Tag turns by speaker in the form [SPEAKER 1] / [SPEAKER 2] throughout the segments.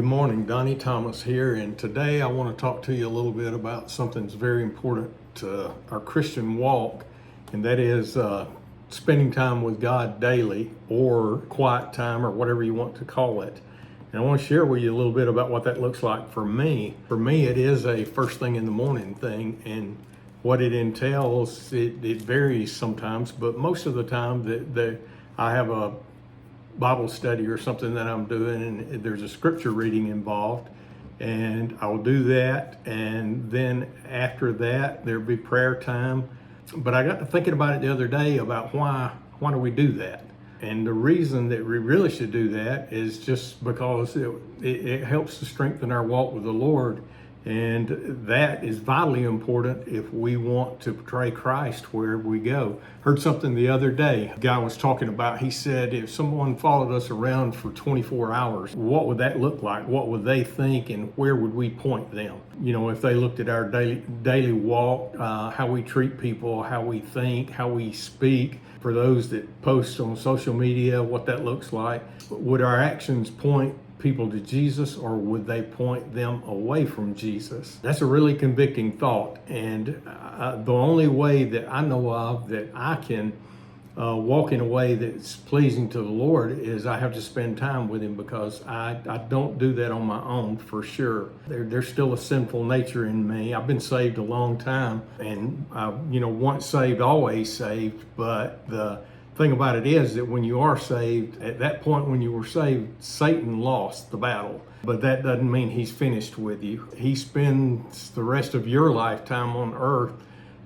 [SPEAKER 1] Good morning, Donnie Thomas here, and today I want to talk to you a little bit about something that's very important to our Christian walk, and that is spending time with God daily, or quiet time, or whatever you want to call it. And I want to share with you a little bit about what that looks like for me. For me, it is a first thing in the morning thing, and what it entails, it varies sometimes, but most of the time that I have a Bible study or something that I'm doing, and there's a scripture reading involved, and I'll do that, and then after that there'll be prayer time. But I got to thinking about it the other day about why do we do that? And the reason that we really should do that is just because it helps to strengthen our walk with the Lord. And that is vitally important if we want to portray Christ wherever we go. Heard something the other day. A guy was talking about, he said, if someone followed us around for 24 hours, what would that look like? What would they think, and where would we point them? You know, if they looked at our daily walk, how we treat people, how we think, how we speak. For those that post on social media, what that looks like. Would our actions point people to Jesus, or would they point them away from Jesus? That's a really convicting thought, and the only way that I know of that I can walk in a way that's pleasing to the Lord is I have to spend time with Him, because I don't do that on my own, for sure. There's still a sinful nature in me. I've been saved a long time, and once saved, always saved. But the thing about it is that when you are saved, at that point when you were saved, Satan lost the battle. But that doesn't mean he's finished with you. He spends the rest of your lifetime on earth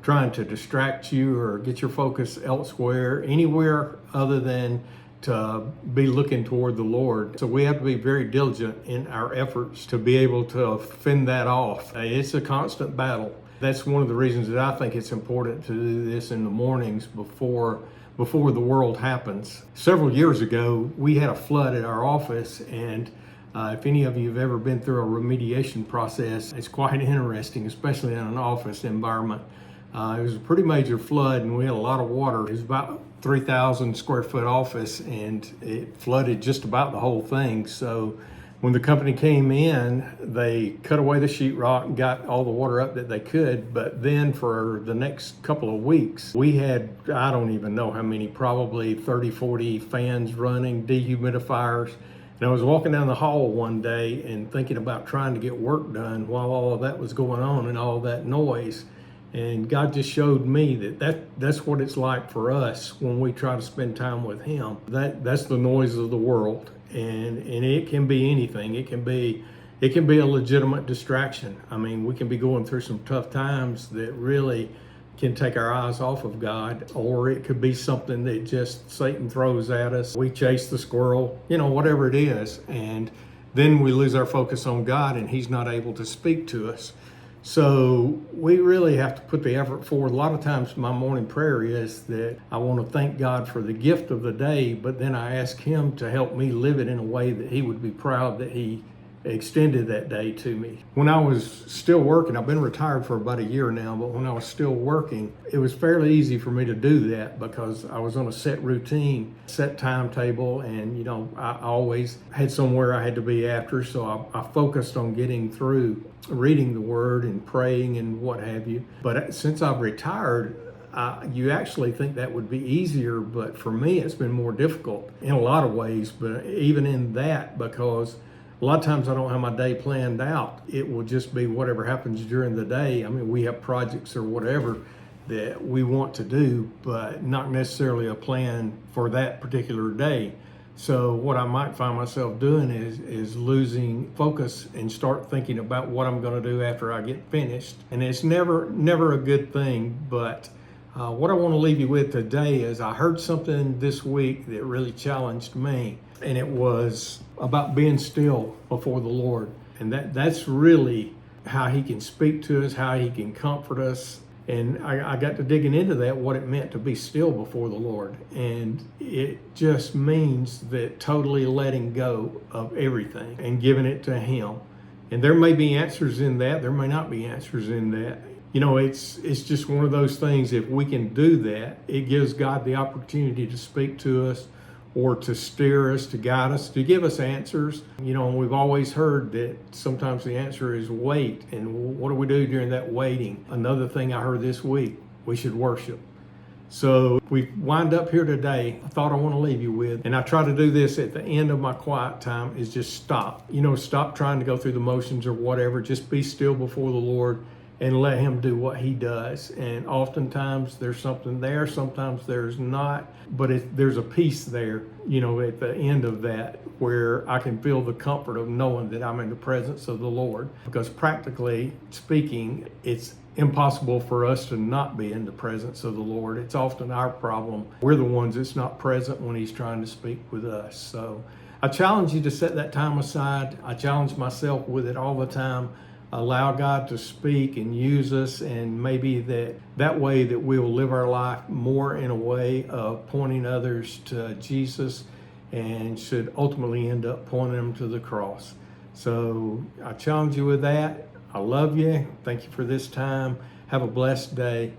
[SPEAKER 1] trying to distract you or get your focus elsewhere, anywhere other than to be looking toward the Lord. So we have to be very diligent in our efforts to be able to fend that off. It's a constant battle. That's one of the reasons that I think it's important to do this in the mornings before the world happens. Several years ago, we had a flood at our office, and if any of you have ever been through a remediation process, it's quite interesting, especially in an office environment. It was a pretty major flood, and we had a lot of water. It was about 3,000 square foot office, and it flooded just about the whole thing. So when the company came in, they cut away the sheetrock and got all the water up that they could. But then for the next couple of weeks, we had, I don't even know how many, probably 30, 40 fans running, dehumidifiers. And I was walking down the hall one day and thinking about trying to get work done while all of that was going on and all that noise. And God just showed me that's what it's like for us when we try to spend time with Him. That's the noise of the world. And it can be anything. It can be a legitimate distraction. I mean, we can be going through some tough times that really can take our eyes off of God, or it could be something that just Satan throws at us. We chase the squirrel, whatever it is, and then we lose our focus on God, and He's not able to speak to us. So we really have to put the effort forward. A lot of times my morning prayer is that I want to thank God for the gift of the day, but then I ask Him to help me live it in a way that He would be proud that He extended that day to me. When I was still working, I've been retired for about a year now, but when I was still working, it was fairly easy for me to do that because I was on a set routine, set timetable, and I always had somewhere I had to be after, so I focused on getting through reading the Word and praying and what have you. But since I've retired, you actually think that would be easier, but for me it's been more difficult in a lot of ways, but even in that, because a lot of times I don't have my day planned out. It will just be whatever happens during the day. I mean, we have projects or whatever that we want to do, but not necessarily a plan for that particular day. So what I might find myself doing is losing focus and start thinking about what I'm going to do after I get finished. And it's never a good thing, but what I want to leave you with today is I heard something this week that really challenged me, and it was about being still before the Lord. And that's really how He can speak to us, how He can comfort us. And I got to digging into that, what it meant to be still before the Lord. And it just means that totally letting go of everything and giving it to Him. And there may be answers in that, there may not be answers in that. It's just one of those things. If we can do that, it gives God the opportunity to speak to us or to steer us, to guide us, to give us answers. You know, we've always heard that sometimes the answer is wait. And what do we do during that waiting? Another thing I heard this week, we should worship. So we wind up here today. I thought I want to leave you with, and I try to do this at the end of my quiet time, is just stop. You know, stop trying to go through the motions or whatever. Just be still before the Lord and let him do what he does. And oftentimes there's something there, sometimes there's not, but there's a peace there, you know, at the end of that, where I can feel the comfort of knowing that I'm in the presence of the Lord. Because practically speaking, it's impossible for us to not be in the presence of the Lord. It's often our problem. We're the ones that's not present when he's trying to speak with us. So I challenge you to set that time aside. I challenge myself with it all the time. Allow God to speak and use us, and maybe that way that we will live our life more in a way of pointing others to Jesus, and should ultimately end up pointing them to the cross. So I challenge you with that. I love you. Thank you for this time. Have a blessed day.